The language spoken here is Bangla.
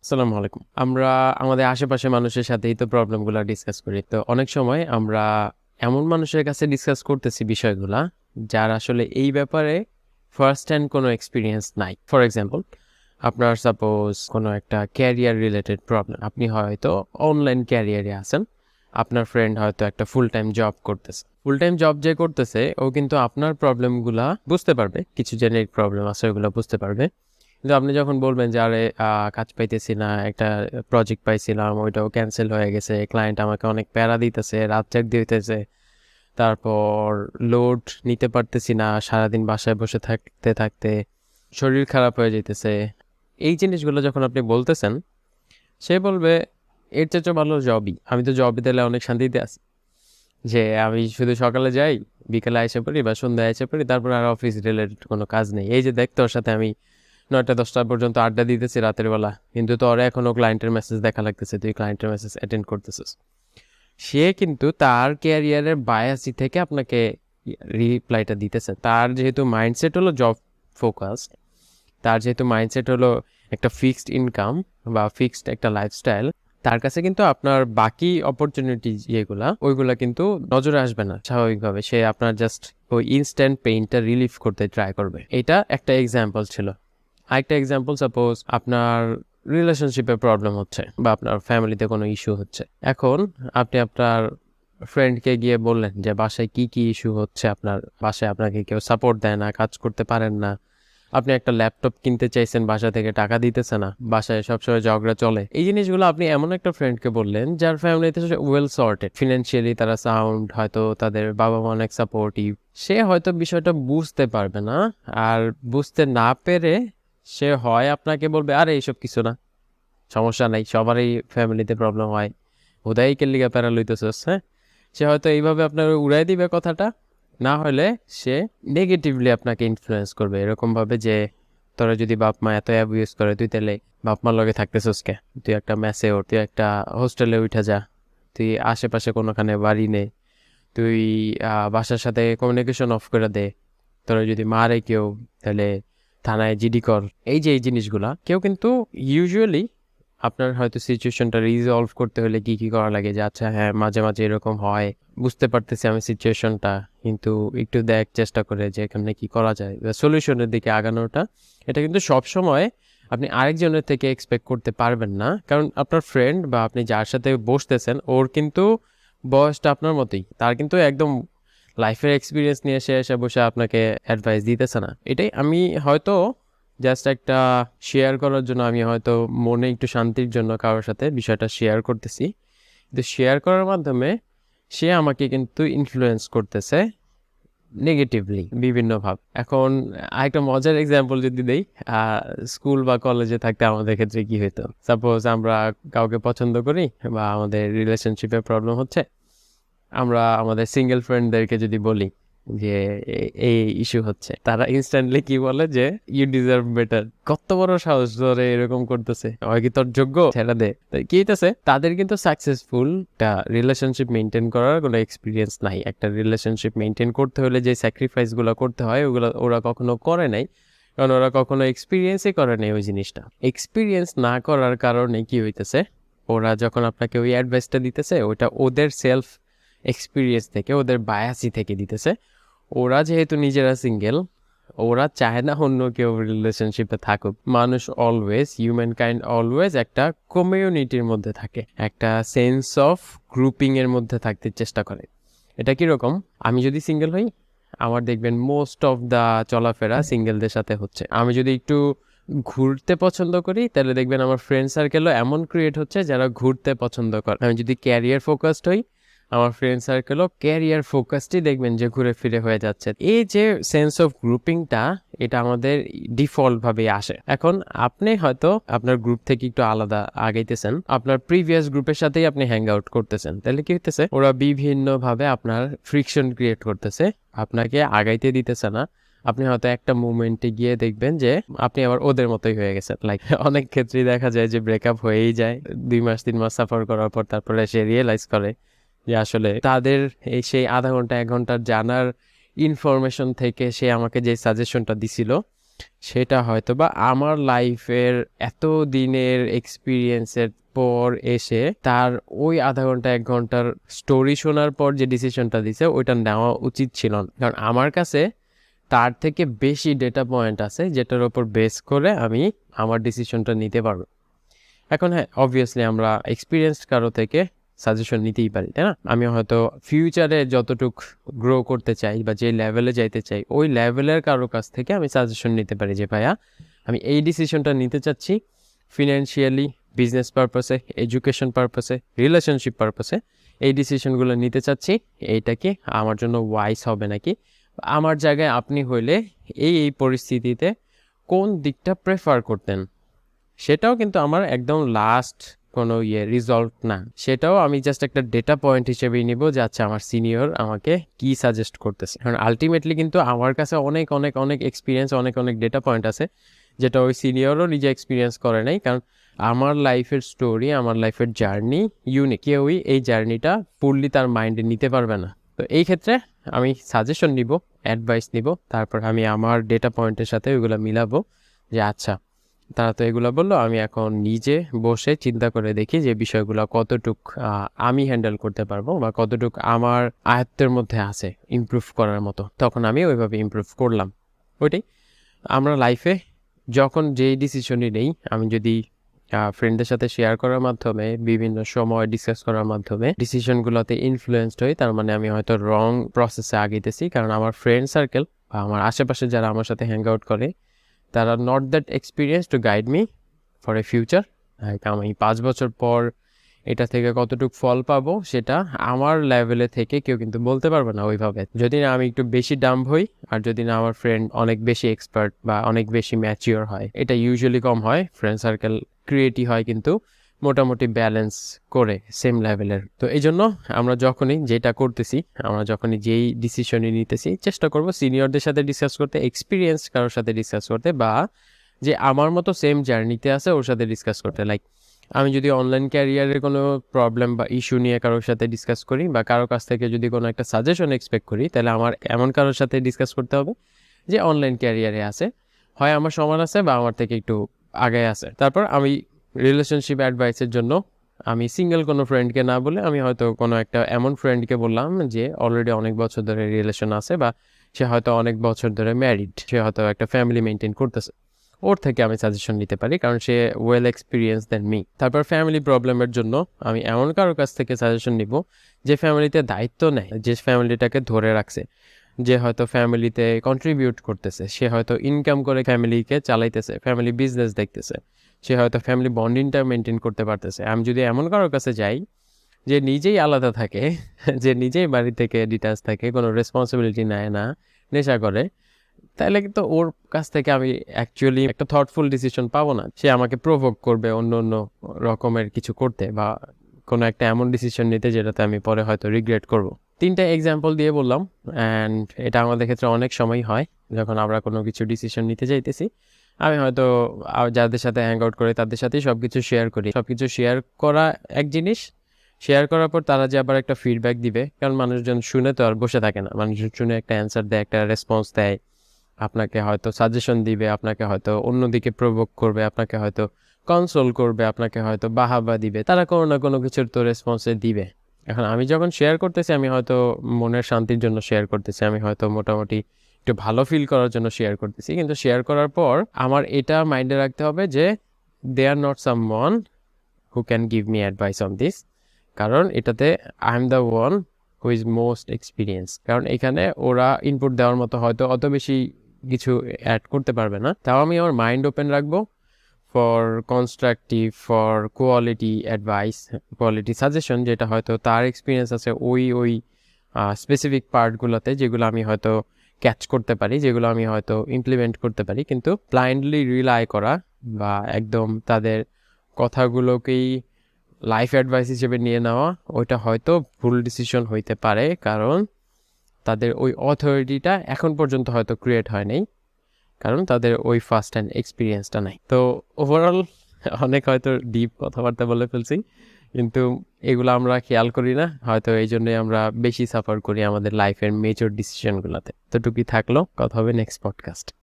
আসসালামু আলাইকুম। আমরা আমাদের আশেপাশের মানুষের সাথেই তো প্রবলেমগুলা ডিসকাস করি। তো অনেক সময় আমরা এমন মানুষের কাছে ডিসকাস করতেছি বিষয়গুলা, যার আসলে এই ব্যাপারে ফার্স্ট হ্যান্ড কোনো এক্সপেরিয়েন্স নাই। ফর এক্সাম্পল, আপনার সাপোজ কোনো একটা ক্যারিয়ার রিলেটেড প্রবলেম। আপনি হয়তো অনলাইন ক্যারিয়ারে আছেন। আপনার ফ্রেন্ড হয়তো একটা ফুল টাইম জব করতেছে। ফুল টাইম জব যে করতেছে, ও কিন্তু আপনার প্রবলেমগুলা বুঝতে পারবে। কিছু জেনেরিক প্রবলেম আছে, ওগুলো বুঝতে পারবে। কিন্তু আপনি যখন বলবেন যে আরে কাজ পাইতেছি না, একটা প্রজেক্ট পাইছিলাম ওইটাও ক্যান্সেল হয়ে গেছে, ক্লায়েন্ট আমাকে অনেক প্যারা দিতেছে, রাত জাগ দিতেছে, তারপর লোড নিতে পারতেছি না, সারাদিন বাসায় বসে থাকতে থাকতে শরীর খারাপ হয়ে যেতেছে, এই জিনিসগুলো যখন আপনি বলতেছেন, সে বলবে এর চেয়ে ভালো জবই, আমি তো জব দিলে অনেক শান্তিতে আছি, যে আমি শুধু সকালে যাই, বিকেলে এসে পড়ি বা সন্ধ্যায় এসে পড়ি, তারপর আর অফিস রিলেটেড কোনো কাজ নেই। এই যে দেখ, তোর সাথে আমি 9টা 10টা পর্যন্ত আড্ডা দিতেছি রাতের বেলা, কিন্তু তোর এখনো ক্লায়েন্টের মেসেজ দেখা লাগতেছে, তুই ক্লায়েন্টের মেসেজ অ্যাটেন্ড করতেছিস। সে কিন্তু তার ক্যারিয়ারের বায়াসি থেকে আপনাকে রিপ্লাইটা দিতেছে। তার যেহেতু মাইন্ডসেট হলো জব ফোকাস, তার যেহেতু মাইন্ডসেট হলো একটা ফিক্সড ইনকাম বা ফিক্সড একটা লাইফস্টাইল, তার কাছে কিন্তু আপনার বাকি অপরচুনিটি যেগুলা ওইগুলা কিন্তু নজরে আসবে না। স্বাভাবিকভাবে সে আপনার জাস্ট ওই ইনস্ট্যান্ট পেইনটা রিলিফ করতে ট্রাই করবে। এটা একটা এক্সাম্পল ছিল। আরেকটা এক্সাম্পল, সাপোজ আপনার রিলেশনশিপে প্রবলেম হচ্ছে বা আপনার ফ্যামিলিতে কোনো ইস্যু হচ্ছে। এখন আপনি আপনার ফ্রেন্ডকে গিয়ে বললেন যে বাসায় কি কি ইস্যু হচ্ছে, আপনার বাসায় আপনাকে কেউ সাপোর্ট দেয় না, কাজ করতে পারেন না, আপনি একটা ল্যাপটপ কিনতে চাইছেন, বাসা থেকে টাকা দিতেছে না, বাসায় সবসময় ঝগড়া চলে। এই জিনিসগুলো আপনি এমন একটা ফ্রেন্ডকে বললেন যার ফ্যামিলিতে ওয়েল সর্টেড, ফিনান্সিয়ালি তারা সাউন্ড, হয়তো তাদের বাবা মা অনেক সাপোর্টিভ। সে হয়তো বিষয়টা বুঝতে পারবে না, আর বুঝতে না পেরে সে হয় আপনাকে বলবে আরে এইসব কিছু না, সমস্যা নাই, সবারই ফ্যামিলিতে প্রবলেম হয়, হুদাই কেল্লিগা প্যারা লইতেছস। হ্যাঁ, সে হয়তো এইভাবে আপনার উড়াই দিবে কথাটা। না হলে সে নেগেটিভলি আপনাকে ইনফ্লুয়েন্স করবে, এরকম ভাবে যে তোরা যদি বাপ মা এত অ্যাবিউজ করে, তুই তাহলে বাপ মার লগে থাকতেছস কে, তুই একটা মেসে ওঠ, তুই একটা হোস্টেলে উঠা যা, তুই আশেপাশে কোনোখানে বাড়ি নে, তুই বাসার সাথে কমিউনিকেশন অফ করে দে, তোরা যদি মারে কেউ তাহলে থানায় জিডি কর। এই যে এই জিনিসগুলা কেউ কিন্তু ইউজুয়ালি আপনার হয়তো সিচুয়েশনটা রিজলভ করতে হলে কি কি করা লাগে, যে আচ্ছা হ্যাঁ মাঝে মাঝে এরকম হয়, বুঝতে পারতেছি আমি সিচুয়েশনটা, কিন্তু একটু দেখ চেষ্টা করে যে এখানে কি করা যায়, সলিউশনের দিকে আগানোটা। এটা কিন্তু সব সময় আপনি আরেকজনের থেকে এক্সপেক্ট করতে পারবেন না, কারণ আপনার ফ্রেন্ড বা আপনি যার সাথে বসতেছেন ওর কিন্তু বয়সটা আপনার মতোই, তার কিন্তু একদম লাইফের এক্সপিরিয়েন্স নিয়ে এসে এসে বসে আপনাকে অ্যাডভাইস দিতেছে না। এটাই আমি হয়তো জাস্ট একটা শেয়ার করার জন্য, আমি হয়তো মনে একটু শান্তির জন্য কারোর সাথে বিষয়টা শেয়ার করতেছি, কিন্তু শেয়ার করার মাধ্যমে সে আমাকে কিন্তু ইনফ্লুয়েন্স করতেছে নেগেটিভলি বিভিন্ন ভাব। এখন আরেকটা মজার এক্সাম্পল যদি দেই, স্কুল বা কলেজে থাকতে আমাদের ক্ষেত্রে কি হতো, সাপোজ আমরা কাউকে পছন্দ করি বা আমাদের রিলেশনশিপে প্রবলেম হচ্ছে, আমরা আমাদের সিঙ্গেল ফ্রেন্ডদেরকে যদি বলি যে এই ইস্যু হচ্ছে, তারা ইনস্ট্যান্টলি কি বলে যে ইউ ডিজার্ভ বেটার। কত বড় সাহস ধরে এরকম করতেছে, হয় কি তোর যোগ্য, ছেড়ে দে। তাই কি হইতেছে, তাদের কিন্তু সাকসেসফুল একটা রিলেশনশিপ মেনটেন করার কোনো এক্সপিরিয়েন্স নাই। একটা রিলেশনশিপ মেনটেন করতে হলে যে স্যাক্রিফাইস গুলো করতে হয় ওগুলো ওরা কখনো করে নাই, কারণ ওরা কখনো এক্সপিরিয়েন্সই করে নাই ওই জিনিসটা। এক্সপিরিয়েন্স না করার কারণে কি হইতেছে, ওরা যখন আপনাকে ওই অ্যাডভাইসটা দিতেছে ওটা ওদের সেলফ এক্সপিরিয়েন্স থেকে, ওদের বায়াসি থেকে দিতেছে। ওরা যেহেতু নিজেরা সিঙ্গেল, ওরা চায় না অন্য কেউ রিলেশনশিপে থাকুক। মানুষ অলওয়েজ, হিউম্যান কাইন্ড অলওয়েজ একটা কমিউনিটির মধ্যে থাকে, একটা সেন্স অফ গ্রুপিং এর মধ্যে থাকতে চেষ্টা করে। এটা কিরকম, আমি যদি সিঙ্গেল হই, আমার দেখবেন মোস্ট অফ দা চলাফেরা সিঙ্গেলদের সাথে হচ্ছে। আমি যদি একটু ঘুরতে পছন্দ করি, তাহলে দেখবেন আমার ফ্রেন্ড সার্কেলও এমন ক্রিয়েট হচ্ছে যারা ঘুরতে পছন্দ করে। আমি যদি ক্যারিয়ার ফোকাসড হই, আমার ফ্রেন্ড সার্কেলও ক্যারিয়ার ফোকাসডই দেখবেন যে ঘুরে ফিরে হয়ে যাচ্ছে। এই যে সেন্স অফ গ্রুপিংটা, এটা আমাদের ডিফল্ট ভাবে আসে। এখন আপনি হয়তো আপনার গ্রুপ থেকে একটু আলাদা আগাইতেছেন, আপনার প্রিভিয়াস গ্রুপের সাথেই আপনি হ্যাং আউট করতেছেন, তাহলে কি হইতেছে, ওরা বিভিন্ন ভাবে আপনার ফ্রিকশন ক্রিয়েট করতেছে, আপনাকে আগাইতে দিতেছে না। আপনি হয়তো একটা মুভমেন্টে গিয়ে দেখবেন যে আপনি আবার ওদের মতোই হয়ে গেছেন। লাইক অনেক ক্ষেত্রেই দেখা যায় যে ব্রেকআপ হয়েই যায় 2 মাস 3 মাস সাফার করার পর, তারপরে সে রিয়েলাইজ করে যে আসলে তাদের এই সেই আধা ঘন্টা 1 ঘন্টার জানার ইনফরমেশন থেকে সে আমাকে যে সাজেশনটা দিছিল সেটা হয়তো বা আমার লাইফের এত দিনের এক্সপিরিয়েন্সের পর এসে তার ওই আধা ঘন্টা 1 ঘন্টার স্টোরি শোনার পর যে ডিসিশনটা দিছে ওইটা নেওয়া উচিত ছিল না। কারণ আমার কাছে তার থেকে বেশি ডেটা পয়েন্ট আছে যেটার উপর বেস করে আমি আমার ডিসিশনটা নিতে পারবো। এখন হ্যাঁ, অবভিয়াসলি আমরা এক্সপিরিয়েন্সড কারো থেকে সাজেশন নিতেই পারি, তাই না? আমি হয়তো ফিউচারে যতটুক গ্রো করতে চাই বা যে লেভেলে যাইতে চাই ওই লেভেলের কারো কাছ থেকে আমি সাজেশন নিতে পারি যে ভাইয়া আমি এই ডিসিশনটা নিতে চাচ্ছি ফিনান্সিয়ালি, বিজনেস পারপাসে, এডুকেশন পারপাসে, রিলেশনশিপ পারপাসে এই ডিসিশনগুলো নিতে চাচ্ছি, এইটা কি আমার জন্য ওয়াইজ হবে নাকি? আমার জায়গায় আপনি হইলে এই পরিস্থিতিতে কোন দিকটা প্রেফার করতেন? সেটাও কিন্তু আমার একদম লাস্ট কোনো রিজল্ট না, সেটাও আমি জাস্ট একটা ডেটা পয়েন্ট হিসেবেই নিব যে আচ্ছা আমার সিনিয়র আমাকে কি সাজেস্ট করতেছে। কারণ আলটিমেটলি কিন্তু আমার কাছে অনেক অনেক অনেক এক্সপিরিয়েন্স, অনেক অনেক ডেটা পয়েন্ট আছে যেটা ওই সিনিয়রও নিজে এক্সপিরিয়েন্স করে নাই। কারণ আমার লাইফের স্টোরি, আমার লাইফের জার্নি ইউনিক, কেউই এই জার্নিটা ফুললি তার মাইন্ডে নিতে পারবে না। তো এই ক্ষেত্রে আমি সাজেশন নিব, অ্যাডভাইস নিব, তারপর আমি আমার ডেটা পয়েন্টের সাথে ওইগুলো মিলাবো যে আচ্ছা তারা তো এগুলো বললো, আমি এখন নিজে বসে চিন্তা করে দেখি যে বিষয়গুলো কতটুক আমি হ্যান্ডেল করতে পারবো বা কতটুক আমার আয়ত্তের মধ্যে আছে ইমপ্রুভ করার মতো। তখন আমি ওইভাবে ইমপ্রুভ করলাম। ওইটাই আমরা লাইফে যখন যেই ডিসিশনই নেই, আমি যদি ফ্রেন্ডদের সাথে শেয়ার করার মাধ্যমে, বিভিন্ন সময় ডিসকাস করার মাধ্যমে ডিসিশনগুলোতে ইনফ্লুয়েসড হই, তার মানে আমি হয়তো রং প্রসেসে আগিতেছি। কারণ আমার ফ্রেন্ড সার্কেল বা আমার আশেপাশে যারা আমার সাথে হ্যাং আউট করে তারা not that experience to guide me for a future. আমি 5 বছর পর এটা থেকে কতটুকু ফল পাবো সেটা আমার লেভেলে থেকে কেউ কিন্তু বলতে পারবে না ওইভাবে। যদি না আমি একটু বেশি ডাম্ব হই আর যদি না আমার ফ্রেন্ড অনেক বেশি এক্সপার্ট বা অনেক বেশি ম্যাচিওর হয়, এটা ইউজুয়ালি কম হয়। ফ্রেন্ড সার্কেল ক্রিয়েটই হয় কিন্তু মোটামুটি ব্যালেন্স করে সেম লেভেলের। তো এই জন্য আমরা যখনই যেটা করতেছি, আমরা যখনই যেই ডিসিশনই নিতেছি, চেষ্টা করব সিনিয়রদের সাথে ডিসকাস করতে, এক্সপিরিয়েন্স কারোর সাথে ডিসকাস করতে, বা যে আমার মতো সেম জার্নিতে আছে ওর সাথে ডিসকাস করতে। লাইক আমি যদি অনলাইন ক্যারিয়ারের কোনো প্রবলেম বা ইস্যু নিয়ে কারোর সাথে ডিসকাস করি বা কারোর কাছ থেকে যদি কোনো একটা সাজেশন এক্সপেক্ট করি, তাহলে আমার এমন কারোর সাথে ডিসকাস করতে হবে যে অনলাইন ক্যারিয়ারে আছে, হয় আমার সমান আছে বা আমার থেকে একটু আগে আছে। তারপর আমি রিলেশনশিপ অ্যাডভাইসের জন্য আমি সিঙ্গেল কোনো ফ্রেন্ডকে না বলে আমি হয়তো কোনো একটা এমন ফ্রেন্ডকে বললাম যে অলরেডি অনেক বছর ধরে রিলেশন আছে বা সে হয়তো অনেক বছর ধরে ম্যারিড, সে হয়তো একটা ফ্যামিলি মেনটেন করতেছে, ওর থেকে আমি সাজেশন নিতে পারি কারণ সে ওয়েল এক্সপিরিয়েন্স দেন মি। তারপর ফ্যামিলি প্রবলেমের জন্য আমি এমন কারোর কাছ থেকে সাজেশন নিব যে ফ্যামিলিতে দায়িত্ব নেয়, যে ফ্যামিলিটাকে ধরে রাখছে, যে হয়তো ফ্যামিলিতে কন্ট্রিবিউট করতেছে, সে হয়তো ইনকাম করে ফ্যামিলিকে চালাইতেছে, ফ্যামিলি বিজনেস দেখতেছে, সে হয়তো ফ্যামিলি বন্ডিংটা মেনটেন করতে পারতেছে। আমি যদি এমন কারোর কাছে যাই যে নিজেই আলাদা থাকে, যে নিজেই বাড়ি থেকে ডিটাচ থাকে, কোনো রেসপন্সিবিলিটি নেয় না, নেশা করে, তাহলে কিন্তু ওর কাছ থেকে আমি অ্যাকচুয়ালি একটা থটফুল ডিসিশন পাবো না। সে আমাকে প্রভোক করবে অন্য অন্য রকমের কিছু করতে বা কোনো একটা এমন ডিসিশন নিতে যেটাতে আমি পরে হয়তো রিগ্রেট করব। 3টা এক্সাম্পল দিয়ে বললাম, অ্যান্ড এটা আমাদের ক্ষেত্রে অনেক সময় হয় যখন আমরা কোনো কিছু ডিসিশন নিতে চাইতেছি। আমি হয়তো যাদের সাথে হ্যাং আউট করি তাদের সাথেই সব কিছু শেয়ার করি। সব কিছু শেয়ার করা এক জিনিস, শেয়ার করার পর তারা যে আবার একটা ফিডব্যাক দিবে, কারণ মানুষজন শুনে তো আর বসে থাকে না, মানুষজন শুনে একটা অ্যান্সার দেয়, একটা রেসপন্স দেয়, আপনাকে হয়তো সাজেশন দিবে, আপনাকে হয়তো অন্যদিকে প্রভোক করবে, আপনাকে হয়তো কনসোল করবে, আপনাকে হয়তো বাহাবা দিবে, তারা কোনো না কোনো কিছুর তো রেসপন্সে দিবে। এখন আমি যখন শেয়ার করতেছি আমি হয়তো মনের শান্তির জন্য শেয়ার করতেছি, আমি হয়তো মোটামুটি একটু ভালো ফিল করার জন্য শেয়ার করতেছি, কিন্তু শেয়ার করার পর আমার এটা মাইন্ডে রাখতে হবে যে they are not someone who can give me advice on this, কারণ এটাতে I am the one who is most experience. কারণ এখানে ওরা ইনপুট দেওয়ার মতো হয়তো অত বেশি কিছু অ্যাড করতে পারবে না, তাও আমি আমার মাইন্ড ওপেন রাখবো for constructive, for quality advice, quality suggestion, যেটা হয়তো তার এক্সপিরিয়েন্স আছে ওই স্পেসিফিক পার্টগুলোতে, যেগুলো আমি হয়তো ক্যাচ করতে পারি, যেগুলো আমি হয়তো ইমপ্লিমেন্ট করতে পারি। কিন্তু ব্লাইন্ডলি রিলাই করা বা একদম তাদের কথাগুলোকেই লাইফ অ্যাডভাইস হিসেবে নিয়ে নেওয়া, ওইটা হয়তো ভুল ডিসিশন হইতে পারে, কারণ তাদের ওই অথরিটিটা এখন পর্যন্ত হয়তো ক্রিয়েট হয় নাই, কারণ তাদের ওই ফার্স্ট হ্যান্ড এক্সপিরিয়েন্সটা নাই। তো ওভারঅল অনেক হয়তো ডিপ কথাবার্তা বলে ফেলছি, কিন্তু এগুলো আমরা খেয়াল করি না হয়তো, এই জন্যই আমরা বেশি সাফার করি আমাদের লাইফের মেজর ডিসিশনগুলোতে। তো টুকি থাকলো, কথা হবে নেক্সট পডকাস্ট।